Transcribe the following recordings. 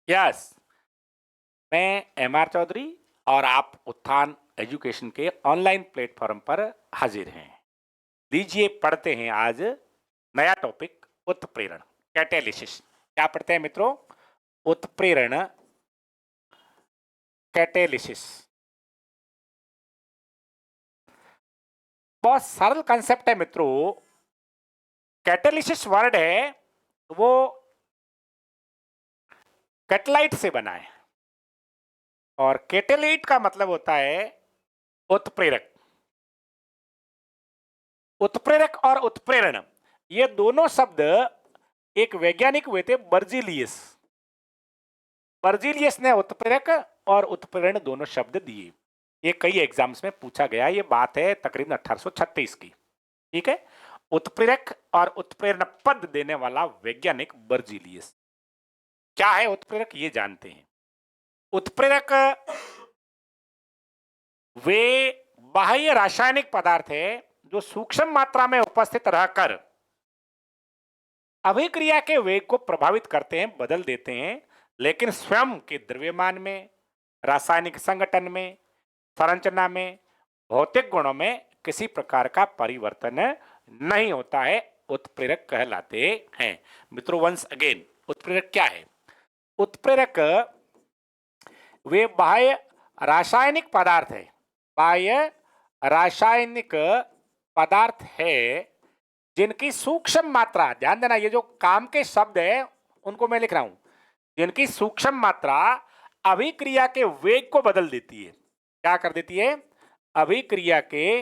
Yes, मैं MR Chaudhary और आप उत्थान एजुकेशन के ऑनलाइन प्लेटफॉर्म पर हाजिर हैं। लीजिए पढ़ते हैं आज नया टॉपिक उत्प्रेरण कैटेलिसिस। क्या पढ़ते हैं मित्रों? उत्प्रेरण कैटेलिसिस। बहुत सरल कंसेप्ट है मित्रों। कैटेलिसिस वर्ड है वो कैटलाइट से बना है और कैटेलाइट का मतलब होता है उत्प्रेरक। उत्प्रेरक और उत्प्रेरण ये दोनों शब्द एक वैज्ञानिक हुए थे बर्जीलियस। बर्जीलियस ने उत्प्रेरक और उत्प्रेरण दोनों शब्द दिए। ये कई एग्जाम्स में पूछा गया। ये बात है तकरीबन 1836 की। ठीक है, उत्प्रेरक और उत्प्रेरण पद देने वाला वैज्ञानिक बर्जीलियस। क्या है उत्प्रेरक ये जानते हैं। उत्प्रेरक वे बाह्य रासायनिक पदार्थ है जो सूक्ष्म मात्रा में उपस्थित रहकर अभिक्रिया के वेग को प्रभावित करते हैं, बदल देते हैं, लेकिन स्वयं के द्रव्यमान में, रासायनिक संगठन में, संरचना में, भौतिक गुणों में किसी प्रकार का परिवर्तन नहीं होता है। उत्प्रेरक कहलाते हैं। मित्रों वंस अगेन, उत्प्रेरक क्या है? उत्प्रेरक वे बाह्य रासायनिक पदार्थ है, बाह्य रासायनिक पदार्थ है जिनकी सूक्ष्म मात्रा, ध्यान देना ये जो काम के शब्द है उनको मैं लिख रहा हूं, जिनकी सूक्ष्म मात्रा अभिक्रिया के वेग को बदल देती है। क्या कर देती है? अभिक्रिया के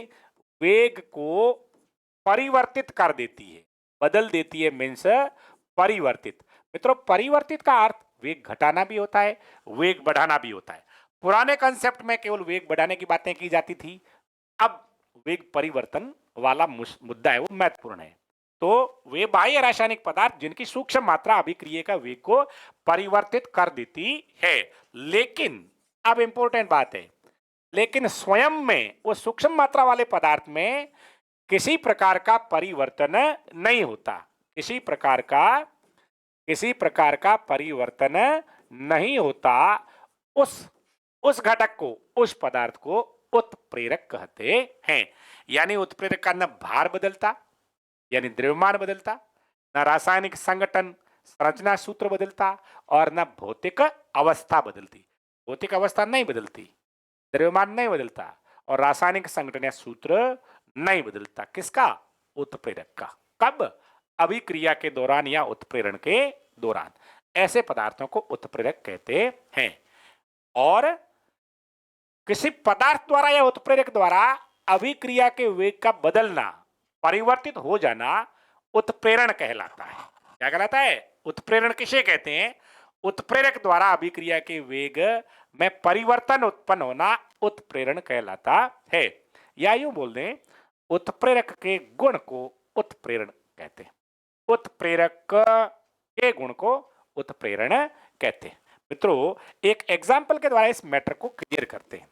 वेग को परिवर्तित कर देती है। बदल देती है मीन्स परिवर्तित। मित्रों परिवर्तित का अर्थ वेग घटाना भी होता है, वेग बढ़ाना भी होता है। पुराने कंसेप्ट में केवल वेग बढ़ाने की बातें की जाती थी, अब वेग परिवर्तन वाला मुद्दा है वो महत्वपूर्ण है। तो वे बाह्य रासायनिक पदार्थ जिनकी सूक्ष्म मात्रा अभिक्रिया का वेग को परिवर्तित कर देती है। लेकिन अब इंपॉर्टेंट बात है, लेकिन स्वयं में वो सूक्ष्म मात्रा वाले पदार्थ में किसी प्रकार का परिवर्तन नहीं होता। किसी प्रकार का परिवर्तन नहीं होता। उस घटक को, उस पदार्थ को उत्प्रेरक कहते हैं। यानी उत्प्रेरक का न भार बदलता यानी द्रव्यमान बदलता, न रासायनिक संगठन संरचना सूत्र बदलता और न भौतिक अवस्था बदलती। भौतिक अवस्था नहीं बदलती, द्रव्यमान नहीं बदलता और रासायनिक संगठन या सूत्र नहीं बदलता। किसका? उत्प्रेरक का। कब? अभिक्रिया के दौरान या उत्प्रेरण के दौरान। ऐसे पदार्थों को उत्प्रेरक कहते हैं। और किसी पदार्थ द्वारा या उत्प्रेरक द्वारा अभिक्रिया के वेग का बदलना, परिवर्तित हो जाना उत्प्रेरण कहलाता है। क्या कहलाता है? उत्प्रेरण किसे कहते हैं? उत्प्रेरक द्वारा अभिक्रिया के वेग में परिवर्तन उत्पन्न होना उत्प्रेरण कहलाता है। या यूं बोल दें, उत्प्रेरक के गुण को उत्प्रेरण कहते हैं। उत्प्रेरक के गुण को उत्प्रेरण कहते हैं। मित्रों एक एग्जाम्पल के द्वारा इस मैटर को क्लियर करते हैं।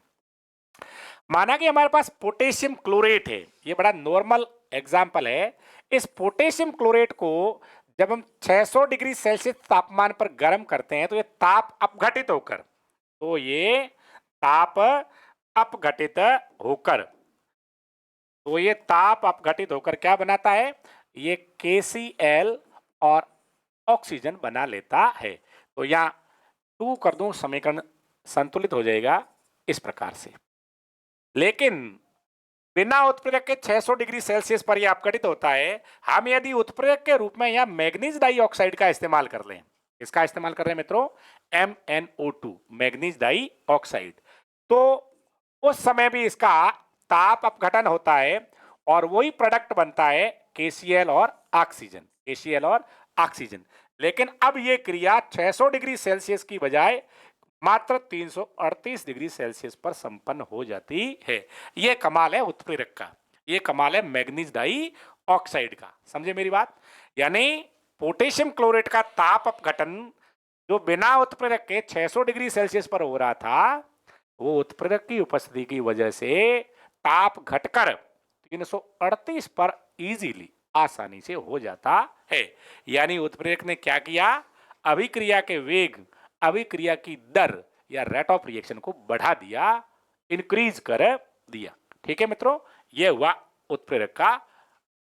माना कि हमारे पास पोटेशियम क्लोरेट है। ये बड़ा नॉर्मल एग्जाम्पल है। इस पोटेशियम क्लोरेट को जब हम 600 डिग्री सेल्सियस तापमान पर गर्म करते हैं तो ये ताप अपघटित होकर क्या बनाता है? ये KCl और ऑक्सीजन बना लेता है। तो यहां 2 कर दूं, समीकरण संतुलित हो जाएगा इस प्रकार से। लेकिन बिना उत्प्रेरक के 600 डिग्री सेल्सियस पर यह अपघटित होता है। हम यदि उत्प्रेरक के रूप में यहां मैग्नीज डाइऑक्साइड का इस्तेमाल कर लें, इसका इस्तेमाल कर रहे हैं मित्रों, MnO2 मैग्नीज डाइऑक्साइड, तो उस समय भी इसका ताप अपघटन होता है और वही प्रोडक्ट बनता है KCl और ऑक्सीजन। लेकिन अब यह क्रिया 600 डिग्री सेल्सियस की बजाय मात्र 338 डिग्री सेल्सियस पर संपन्न हो जाती है। यह कमाल है उत्प्रेरक का, यह कमाल है मैग्नीज डाइऑक्साइड का। समझे मेरी बात? यानी पोटेशियम क्लोरेट का ताप अपघटन जो बिना उत्प्रेरक के 600 डिग्री सेल्सियस पर हो रहा था, वो उत्प्रेरक की उपस्थिति की वजह से ताप घटकर 338 पर इजीली, आसानी से हो जाता है। यानी उत्प्रेरक ने क्या किया? अभिक्रिया के वेग, अभिक्रिया की दर या रेट ऑफ रिएक्शन को बढ़ा दिया, इंक्रीज कर दिया। ठीक है मित्रों, यह हुआ उत्प्रेरक का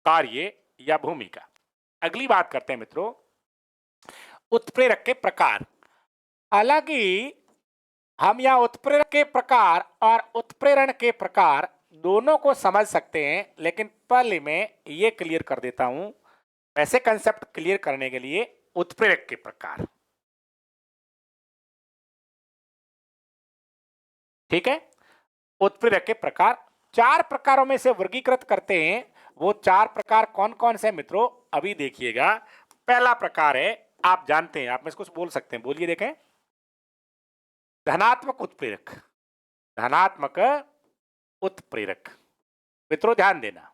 कार्य या भूमिका। अगली बात करते हैं मित्रों, उत्प्रेरक के प्रकार। हालांकि हम यहाँ उत्प्रेरक के प्रकार और उत्प्रेरण के प्रकार दोनों को समझ सकते हैं, लेकिन पहले मैं ये क्लियर कर देता हूं, वैसे कंसेप्ट क्लियर करने के लिए उत्प्रेरक के प्रकार। ठीक है, उत्प्रेरक के प्रकार 4 प्रकारों में से वर्गीकृत करते हैं। वो 4 प्रकार कौन कौन से मित्रों, अभी देखिएगा। पहला प्रकार है, आप जानते हैं, आप में इसको बोल सकते हैं, बोलिए देखें। धनात्मक उत्प्रेरक। धनात्मक उत्प्रेरक मित्रों ध्यान देना,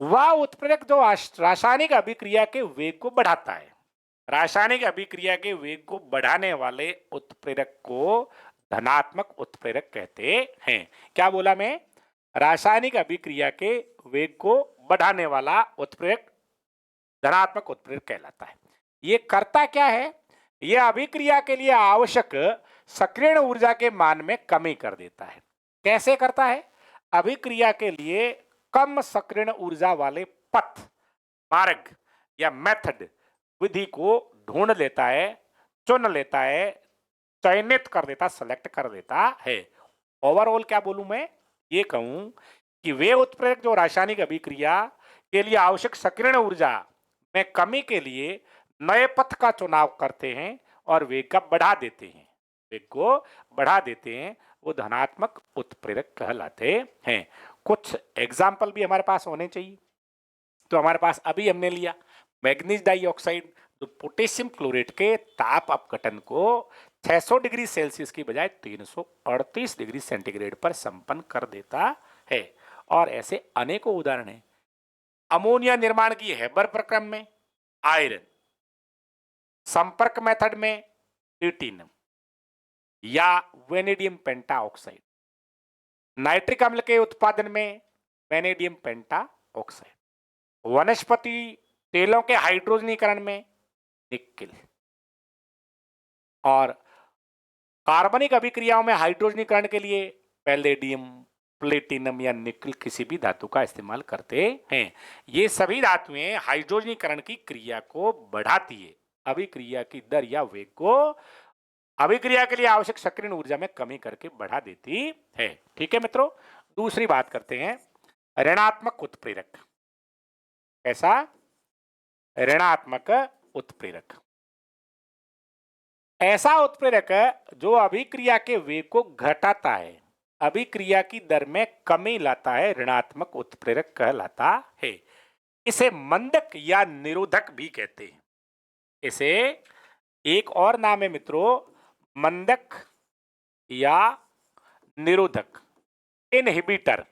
वह उत्प्रेरक जो रासायनिक अभिक्रिया के वेग को बढ़ाता है। रासायनिक अभिक्रिया के वेग को बढ़ाने वाले उत्प्रेरक को धनात्मक उत्प्रेरक कहते हैं। क्या बोला मैं? रासायनिक अभिक्रिया के वेग को बढ़ाने वाला उत्प्रेरक धनात्मक उत्प्रेरक कहलाता है। ये करता क्या है? यह अभिक्रिया के लिए आवश्यक सक्रियण ऊर्जा के मान में कमी कर देता है। कैसे करता है? अभिक्रिया के लिए कम सक्रियण ऊर्जा वाले पथ, मार्ग या मेथड, विधि को ढूंढ लेता है, चुन लेता है, चयनित कर देता, सेलेक्ट कर देता है। ओवरऑल क्या बोलूं मैं? ये कहूं कि वे उत्प्रेरक जो रासायनिक अभिक्रिया के लिए आवश्यक सक्रियण ऊर्जा में कमी के लिए नए पथ का चुनाव करते हैं और वेग का बढ़ा देते हैं, वेग को बढ़ा देते हैं, वो धनात्मक उत्प्रेरक कहलाते हैं। कुछ एग्जाम्पल भी हमारे पास होने चाहिए। तो हमारे पास अभी हमने लिया मैग्नीज डाइऑक्साइड, तो पोटेशियम क्लोरेट के ताप अपघटन को 600 डिग्री सेल्सियस की बजाय 338 डिग्री सेंटीग्रेड पर संपन्न कर देता है। और ऐसे अनेकों उदाहरण हैं। अमोनिया निर्माण की हेबर प्रक्रम में आयरन, संपर्क मेथड में ट्रिटिनम या वेनेडियम पेंटा ऑक्साइड, नाइट्रिक अम्ल के उत्पादन में वेनेडियम पेंटा ऑक्साइड, वनस्पति तेलों के हाइड्रोजनीकरण में निकेल, और कार्बनिक अभिक्रियाओं में हाइड्रोजनीकरण के लिए पैलेडियम, प्लेटिनम या निकल किसी भी धातु का इस्तेमाल करते हैं। ये सभी धातुएं हाइड्रोजनीकरण की क्रिया को बढ़ाती है, अभिक्रिया की दर या वेग को अभिक्रिया के लिए आवश्यक सक्रियण ऊर्जा में कमी करके बढ़ा देती है। ठीक है मित्रों, दूसरी बात करते हैं ऋणात्मक उत्प्रेरक। ऐसा ऋणात्मक उत्प्रेरक ऐसा उत्प्रेरक जो अभिक्रिया के वेग को घटाता है, अभिक्रिया की दर में कमी लाता है, ऋणात्मक उत्प्रेरक कहलाता है। इसे मंदक या निरोधक भी कहते हैं। इसे एक और नाम है मित्रों, मंदक या निरोधक, इनहिबिटर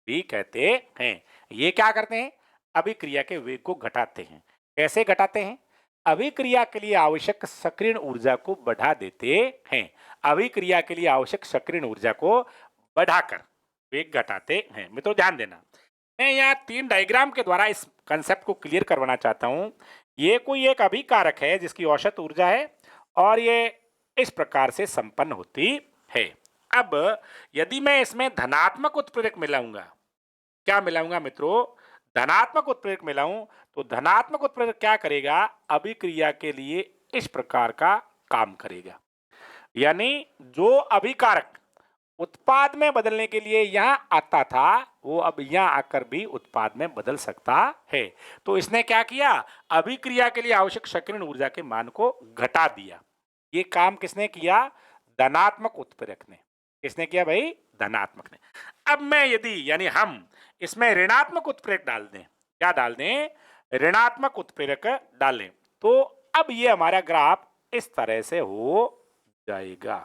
भी कहते हैं। ये क्या करते हैं? अभिक्रिया के वेग को घटाते हैं। कैसे घटाते हैं? अभिक्रिया के लिए आवश्यक सक्रियण ऊर्जा को बढ़ा देते हैं। अभिक्रिया के लिए आवश्यक सक्रियण ऊर्जा को बढ़ाकर वेग घटाते हैं। मित्रों ध्यान देना, मैं यहाँ 3 डायग्राम के द्वारा इस कंसेप्ट को क्लियर करवाना चाहता हूँ। ये कोई एक अभिकारक है जिसकी औसत ऊर्जा है और ये इस प्रकार से संपन्न होती है। अब यदि मैं इसमें धनात्मक उत्प्रेरक मिलाऊंगा, क्या मिलाऊंगा मित्रों? धनात्मक उत्प्रेरक मिलाऊं तो धनात्मक उत्प्रेरक क्या करेगा? अभिक्रिया के लिए इस प्रकार का काम करेगा। यानी जो अभिकारक उत्पाद में बदलने के लिए यहां आता था, वो अब यहां आकर भी उत्पाद में बदल सकता है। तो इसने क्या किया? अभिक्रिया के लिए आवश्यक सक्रियण ऊर्जा के मान को घटा दिया। ये काम किसने किया? धनात्मक उत्प्रेरक ने। किसने किया भाई? धनात्मक ने। अब मैं यदि यानी हम इसमें ऋणात्मक उत्प्रेरक डाल दें, क्या डाल दें? ऋणात्मक उत्प्रेरक डालें, तो अब ये हमारा ग्राफ इस तरह से हो जाएगा।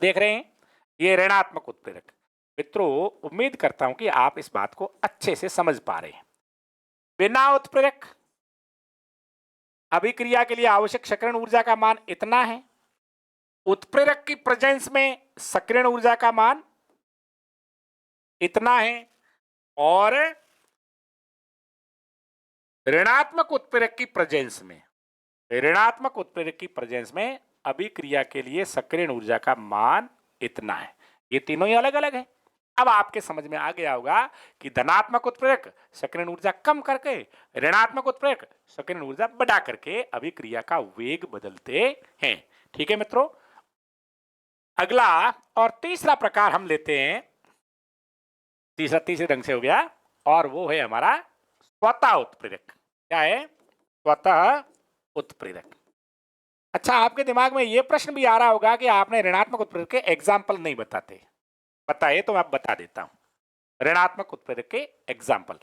देख रहे हैं, ये ऋणात्मक उत्प्रेरक। मित्रों उम्मीद करता हूं कि आप इस बात को अच्छे से समझ पा रहे हैं। बिना उत्प्रेरक अभिक्रिया के लिए आवश्यक सक्रियण ऊर्जा का मान इतना है, उत्प्रेरक की प्रेजेंस में सक्रियण ऊर्जा का मान इतना है, और ऋणात्मक उत्प्रेरक की प्रेजेंस में, ऋणात्मक उत्प्रेरक की प्रेजेंस में अभिक्रिया के लिए सक्रियण ऊर्जा का मान इतना है। ये तीनों ही अलग अलग है। अब आपके समझ में आ गया होगा कि धनात्मक उत्प्रेरक सक्रियण ऊर्जा कम करके, ऋणात्मक उत्प्रेरक सक्रियण ऊर्जा बढ़ा करके अभिक्रिया का वेग बदलते हैं। ठीक है मित्रों, अगला और तीसरा प्रकार हम लेते हैं, तीसरे ढंग से हो गया, और वो है हमारा स्वतः उत्प्रेरक। क्या है? स्वतः उत्प्रेरक। अच्छा, आपके दिमाग में ये प्रश्न भी आ रहा होगा कि आपने ऋणात्मक उत्प्रेरक के एग्जाम्पल नहीं बताते। बताइए तो मैं बता देता हूं ऋणात्मक उत्प्रेरक के एग्जाम्पल।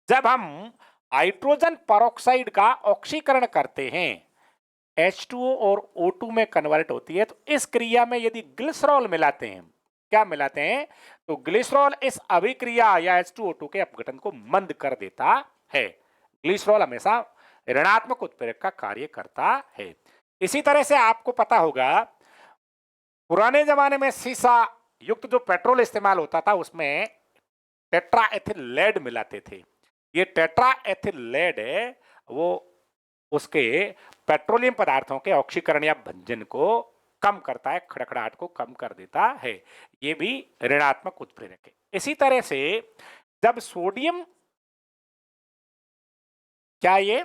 जब हम हाइड्रोजन पेरोक्साइड का ऑक्सीकरण करते हैं, H2O और O2 में कन्वर्ट होती है, तो इस क्रिया में यदि ग्लिसरॉल मिलाते हैं, क्या मिलाते हैं, तो ग्लिसरॉल इस अभिक्रिया या H2O2 के अपघटन को मंद कर देता है। ग्लिसरॉल हमेशा ऋणात्मक उत्प्रेरक का कार्य करता है। इसी तरह से आपको पता होगा पुराने जमाने में सीसा युक्त जो पेट्रोल इस्तेमाल होता था उसमें टेट्रा एथिल लेड मिलाते थे। ये टेट्रा एथिल लेड है, वो उसके पेट्रोलियम पदार्थों के ऑक्सीकरण या भंजन को कम करता है, खड़खड़ाहट को कम कर देता है। ये भी ऋणात्मक उत्प्रेरक है। इसी तरह से जब सोडियम, क्या ये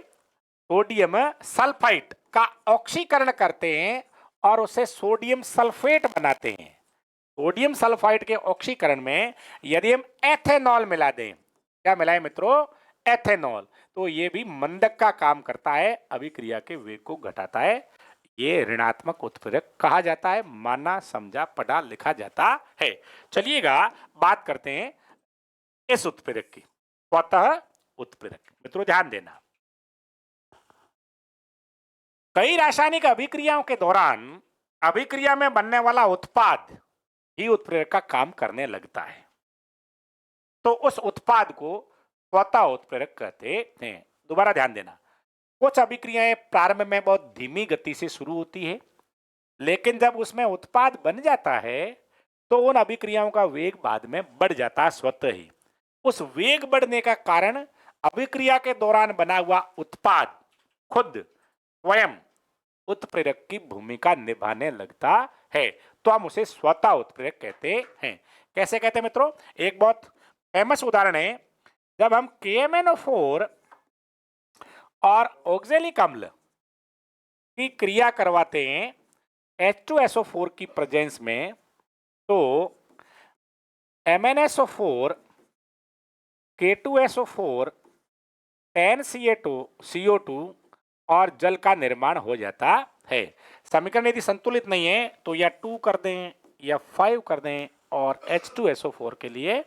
सोडियम सल्फाइड का ऑक्सीकरण करते हैं और उसे सोडियम सल्फेट बनाते हैं, सोडियम सल्फाइड के ऑक्सीकरण में यदि हम एथेनॉल मिला दें, क्या मिलाएं मित्रों? एथेनॉल, तो ये भी मंदक का काम करता है, अभिक्रिया के वेग को घटाता है। ये ऋणात्मक उत्प्रेरक कहा जाता है, माना समझा पढ़ा लिखा जाता है। चलिएगा बात करते हैं इस उत्प्रेरक की, स्वतः उत्प्रेरक। मित्रों ध्यान देना, कई रासायनिक अभिक्रियाओं के दौरान अभिक्रिया में बनने वाला उत्पाद ही उत्प्रेरक का काम करने लगता है, तो उस उत्पाद को स्वतः उत्प्रेरक कहते हैं। दोबारा ध्यान देना, कुछ अभिक्रियाएं प्रारंभ में बहुत धीमी गति से शुरू होती है, लेकिन जब उसमें उत्पाद बन जाता है तो उन अभिक्रियाओं का वेग बाद में बढ़ जाता है स्वतः ही। उस वेग बढ़ने का कारण अभिक्रिया के दौरान बना हुआ उत्पाद खुद स्वयं उत्प्रेरक की भूमिका निभाने लगता है, तो हम उसे स्वतः उत्प्रेरक कहते हैं। कैसे कहते हैं मित्रों? एक बहुत फेमस उदाहरण है, जब हम KMnO4 और ऑक्जेलिक अम्ल की क्रिया करवाते हैं H2SO4 की प्रेजेंस में, तो MnSO4 K2SO4 NCA2CO2 और जल का निर्माण हो जाता है। समीकरण यदि संतुलित नहीं है तो या 2 कर दें या 5 कर दें, और H2SO4 के लिए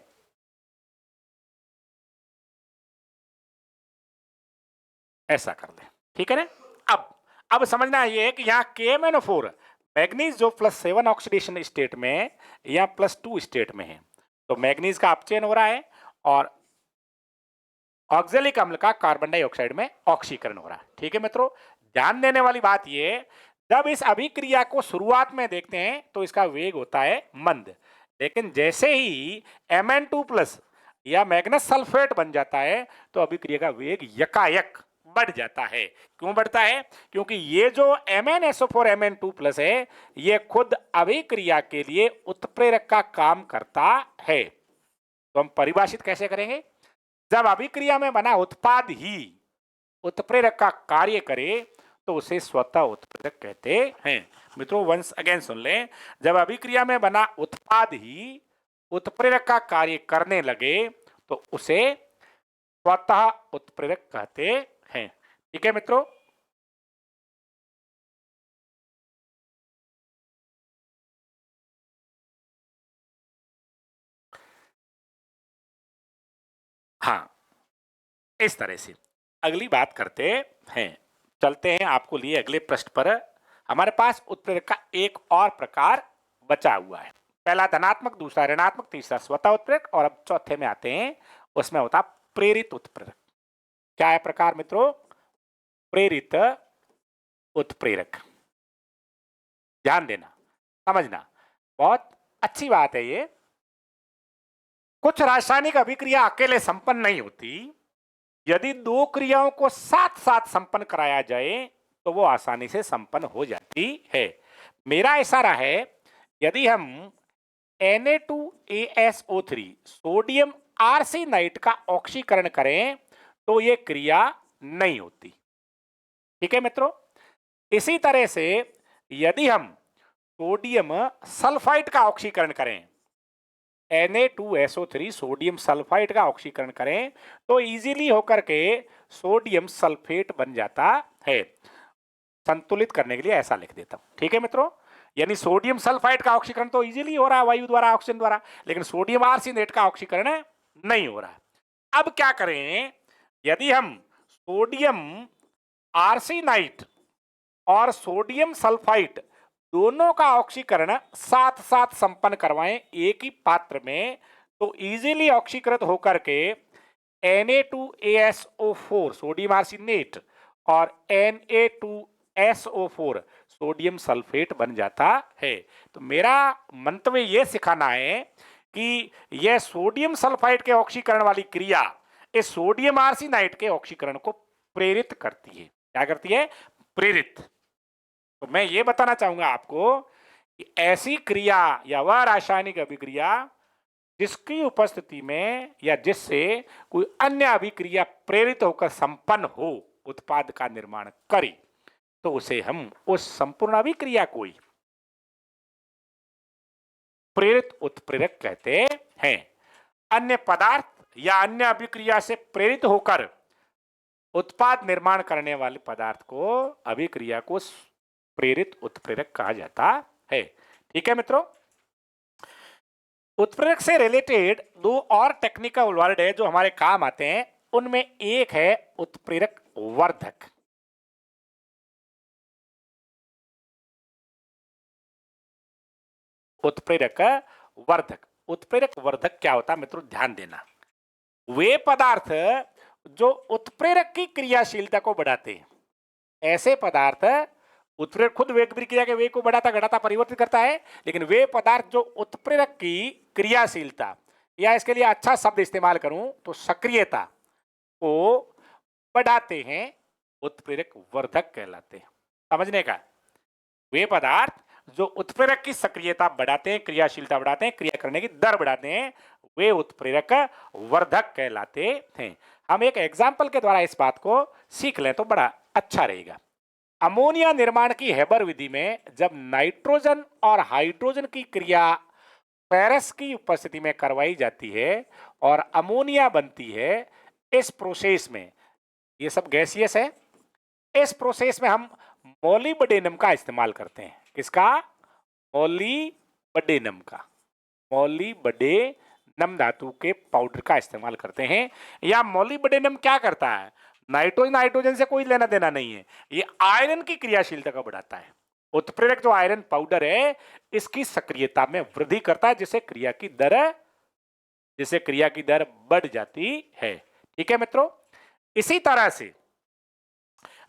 ऐसा कर दें। ठीक है ना? अब समझना ये है कि यहाँ KMnO4 मैग्नीज जो +7 ऑक्सीडेशन स्टेट में या +2 स्टेट में है, तो मैग्नीज का अपचयन हो रहा है और ऑक्जेलिक अम्ल का कार्बन डाइऑक्साइड में ऑक्सीकरण हो रहा है। ठीक है मित्रों, ध्यान देने वाली बात यह, जब इस अभिक्रिया को शुरुआत में देखते हैं तो इसका वेग होता है मंद, लेकिन जैसे ही Mn2+ या मैग्नस सल्फेट बन जाता है तो अभिक्रिया का वेग यकायक बढ़ जाता है। क्यों बढ़ता है? क्योंकि ये जो MnSO4 Mn2+ है, ये खुद अभिक्रिया के लिए उत्प्रेरक का काम करता है। तो हम परिभाषित कैसे करेंगे? जब अभिक्रिया में बना उत्पाद ही उत्प्रेरक का कार्य करे तो उसे स्वतः उत्प्रेरक कहते हैं। मित्रों वंस अगेन सुन लें, जब अभिक्रिया में बना उत्पाद ही उत्प्रेरक का कार्य करने लगे तो उसे स्वतः उत्प्रेरक कहते हैं। ठीक है मित्रों, हाँ, इस तरह से अगली बात करते हैं। चलते हैं आपको लिए अगले पृष्ठ पर। हमारे पास उत्प्रेरक का एक और प्रकार बचा हुआ है, पहला धनात्मक, दूसरा ऋणात्मक, तीसरा स्वतः उत्प्रेरक, और अब चौथे में आते हैं, उसमें होता प्रेरित उत्प्रेरक। क्या है प्रकार मित्रों? प्रेरित उत्प्रेरक। ध्यान देना, समझना, बहुत अच्छी बात है ये। कुछ रासायनिक अभिक्रिया अकेले संपन्न नहीं होती, यदि दो क्रियाओं को साथ साथ संपन्न कराया जाए तो वो आसानी से संपन्न हो जाती है। मेरा इशारा है, यदि हम Na2ASO3 सोडियम आर्सेनाइड का ऑक्सीकरण करें तो ये क्रिया नहीं होती। ठीक है मित्रों, इसी तरह से यदि हम सोडियम सल्फाइड का ऑक्सीकरण करें, Na2SO3 सोडियम सल्फाइड का ऑक्सीकरण करें तो इजीली होकर के सोडियम सल्फेट बन जाता है। संतुलित करने के लिए ऐसा लिख देता हूं। ठीक है मित्रों, यानी सोडियम सल्फाइड का ऑक्सीकरण तो इजीली हो रहा है वायु द्वारा, ऑक्सीजन द्वारा, लेकिन सोडियम आर्सेनेट का ऑक्सीकरण नहीं हो रहा है। अब क्या करें, यदि हम सोडियम आर्सेनाइड और सोडियम सल्फाइड दोनों का ऑक्सीकरण साथ साथ संपन्न करवाएं एक ही पात्र में, तो इजीली ऑक्सीकृत होकर के Na2ASO4 सोडियम आर्सेनेट और Na2SO4 सोडियम सल्फेट बन जाता है। तो मेरा मंतव्य यह सिखाना है कि यह सोडियम सल्फाइड के ऑक्सीकरण वाली क्रिया इस सोडियम आर्सेनाइड के ऑक्सीकरण को प्रेरित करती है। क्या करती है? प्रेरित। तो मैं ये बताना चाहूंगा आपको कि ऐसी क्रिया या वह रासायनिक अभिक्रिया जिसकी उपस्थिति में या जिससे कोई अन्य अभिक्रिया प्रेरित होकर संपन्न हो, उत्पाद का निर्माण करे, तो उसे हम उस संपूर्ण अभिक्रिया को ही प्रेरित उत्प्रेरक कहते हैं। अन्य पदार्थ या अन्य अभिक्रिया से प्रेरित होकर उत्पाद निर्माण करने वाले पदार्थ को, अभिक्रिया को प्रेरित उत्प्रेरक कहा जाता है। ठीक है मित्रों, उत्प्रेरक से रिलेटेड दो और टेक्निकल वर्ड है जो हमारे काम आते हैं। उनमें एक है उत्प्रेरक वर्धक। उत्प्रेरक वर्धक, उत्प्रेरक वर्धक क्या होता है मित्रों, ध्यान देना। वे पदार्थ जो उत्प्रेरक की क्रियाशीलता को बढ़ाते हैं, ऐसे पदार्थ, उत्प्रेरक खुद वेग क्रिया के वेग को बढ़ाता घटाता परिवर्तित करता है, लेकिन वे पदार्थ जो उत्प्रेरक की क्रियाशीलता, या इसके लिए अच्छा शब्द इस्तेमाल करूं तो सक्रियता को बढ़ाते हैं, उत्प्रेरक वर्धक कहलाते हैं। समझने का, वे पदार्थ जो उत्प्रेरक की सक्रियता बढ़ाते हैं, क्रियाशीलता बढ़ाते हैं, क्रिया करने की दर बढ़ाते हैं, वे उत्प्रेरक वर्धक कहलाते हैं। हम एक एग्जाम्पल के द्वारा इस बात को सीख लें तो बड़ा अच्छा रहेगा। अमोनिया निर्माण की हेबर विधि में जब नाइट्रोजन और हाइड्रोजन की क्रिया फेरस की उपस्थिति में करवाई जाती है और अमोनिया बनती है, इस प्रोसेस में, ये सब गैसियस है, इस प्रोसेस में हम मोलिब्डेनम का इस्तेमाल करते हैं। किसका? मोलिब्डेनम का। मोलिब्डेनम धातु के पाउडर का इस्तेमाल करते हैं। या मोलिब्डेनम क्या करता है? नाइट्रोजन हाइड्रोजन से कोई लेना देना नहीं है, ये आयरन की क्रियाशीलता को बढ़ाता है। उत्प्रेरक जो आयरन पाउडर है, इसकी सक्रियता में वृद्धि करता है, जिससे क्रिया की दर बढ़ जाती है। ठीक है मित्रों, इसी तरह से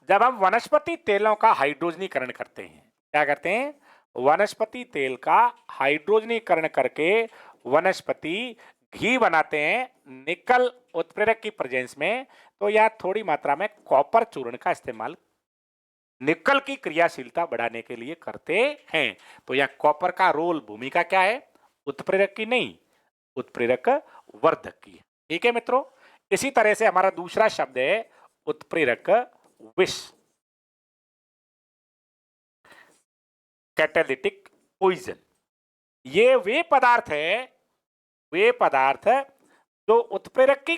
जब हम वनस्पति तेलों का हाइड्रोजनीकरण करते हैं, क्या करते हैं? वनस्पति तेल का हाइड्रोजनीकरण करके वनस्पति घी बनाते हैं निकल उत्प्रेरक की प्रेजेंस में, तो यह थोड़ी मात्रा में कॉपर चूर्ण का इस्तेमाल निकल की क्रियाशीलता बढ़ाने के लिए करते हैं। तो यह कॉपर का रोल, भूमिका क्या है? उत्प्रेरक की नहीं, उत्प्रेरक वर्धक की। ठीक है मित्रों, इसी तरह से हमारा दूसरा शब्द है उत्प्रेरक विष, कैटालिटिक पॉइजन। ये वे पदार्थ है, वे पदार्थ जो उत्प्रेरक की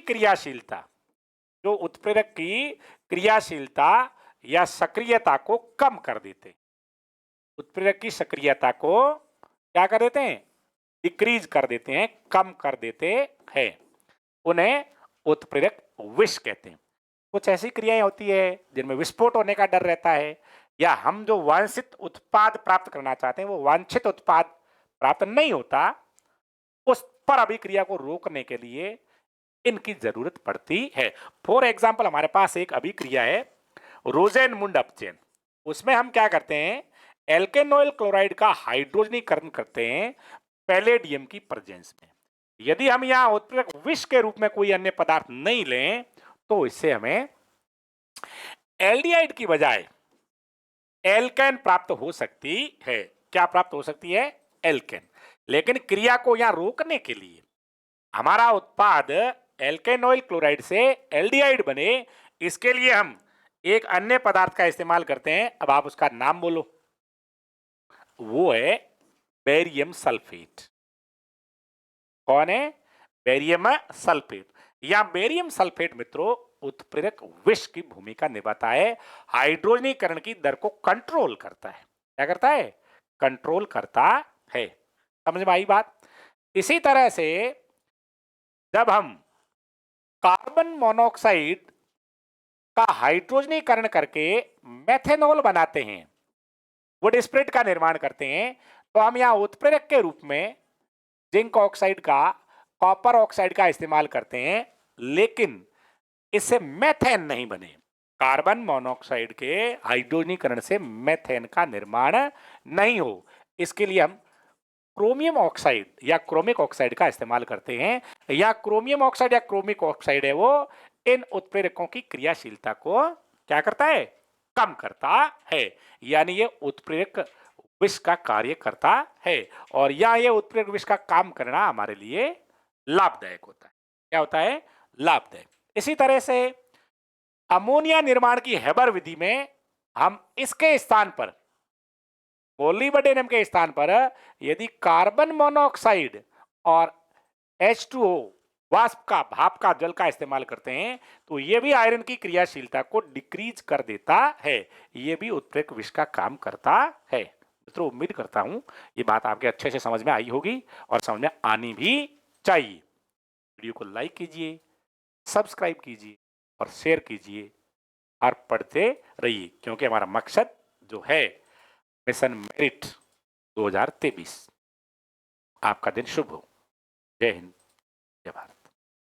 क्रियाशीलता या सक्रियता को कम कर देते, उत्प्रेरक की सक्रियता को क्या कर देते हैं? डिक्रीज कर देते हैं, कम कर देते हैं, उन्हें उत्प्रेरक विष कहते हैं। कुछ ऐसी क्रियाएं होती है जिनमें विस्फोट होने का डर रहता है, या हम जो वांछित उत्पाद प्राप्त करना चाहते हैं वो वांछित उत्पाद प्राप्त नहीं होता, उस पर अभिक्रिया को रोकने के लिए इनकी जरूरत पड़ती है। फॉर एग्जाम्पल, हमारे पास एक अभिक्रिया है रोजेनमुंड अपचयन। उसमें हम क्या करते हैं? एल्केनॉइल क्लोराइड का हाइड्रोजनीकरण करते हैं पैलेडियम की प्रेजेंस में। यदि हम यहाँ उत्प्रेरक विष के रूप में कोई अन्य पदार्थ नहीं लें तो इससे हमें एल्डिहाइड की बजाय एल्केन प्राप्त हो सकती है। क्या प्राप्त हो सकती है? एल्केन। लेकिन क्रिया को यहां रोकने के लिए हमारा उत्पाद एल्केनॉइल क्लोराइड से एल्डिहाइड बने, इसके लिए हम एक अन्य पदार्थ का इस्तेमाल करते हैं। अब आप उसका नाम बोलो। वो है बेरियम सल्फेट। कौन है? Barium sulphate. या बेरियम सल्फेट मित्रों उत्प्रेरक विष की भूमिका निभाता है, हाइड्रोजनीकरण की दर को कंट्रोल करता है। क्या करता है? कंट्रोल करता है। समझ में आई बात? इसी तरह से जब हम कार्बन मोनोऑक्साइड का हाइड्रोजनीकरण करके मेथेनॉल बनाते हैं, वुड स्प्रिट का निर्माण करते हैं, तो हम यहां उत्प्रेरक के रूप में जिंक ऑक्साइड का, कॉपर ऑक्साइड का इस्तेमाल करते हैं, लेकिन इससे मेथेन नहीं बने। कार्बन मोनोऑक्साइड के हाइड्रोजनीकरण से मेथेन का निर्माण नहीं हो, इसके लिए हम क्रोमियम ऑक्साइड या क्रोमिक ऑक्साइड का इस्तेमाल करते हैं। या क्रोमियम ऑक्साइड या क्रोमिक ऑक्साइड है वो इन उत्प्रेरकों की क्रियाशीलता को क्या करता है? कम करता है। यानी ये उत्प्रेरक विष का कार्य करता है, और या ये उत्प्रेरक विष का काम करना हमारे लिए लाभदायक होता है। क्या होता है? लाभदायक। इसी तरह से अमोनिया निर्माण की हेबर विधि में हम इसके स्थान पर, मोलिब्डेनम के स्थान पर, यदि कार्बन मोनोऑक्साइड और H2O वाष्प का, भाप का, जल का इस्तेमाल करते हैं, तो यह भी आयरन की क्रियाशीलता को डिक्रीज कर देता है। यह भी उत्प्रेरक विष का काम करता है। मित्रों उम्मीद करता हूं ये बात आपके अच्छे से समझ में आई होगी और समझ में आनी भी चाहिए। वीडियो को लाइक कीजिए, सब्सक्राइब कीजिए और शेयर कीजिए और पढ़ते रहिए, क्योंकि हमारा मकसद जो है मिशन मेरिट 2023। आपका दिन शुभ हो। जय हिंद, जय भारत।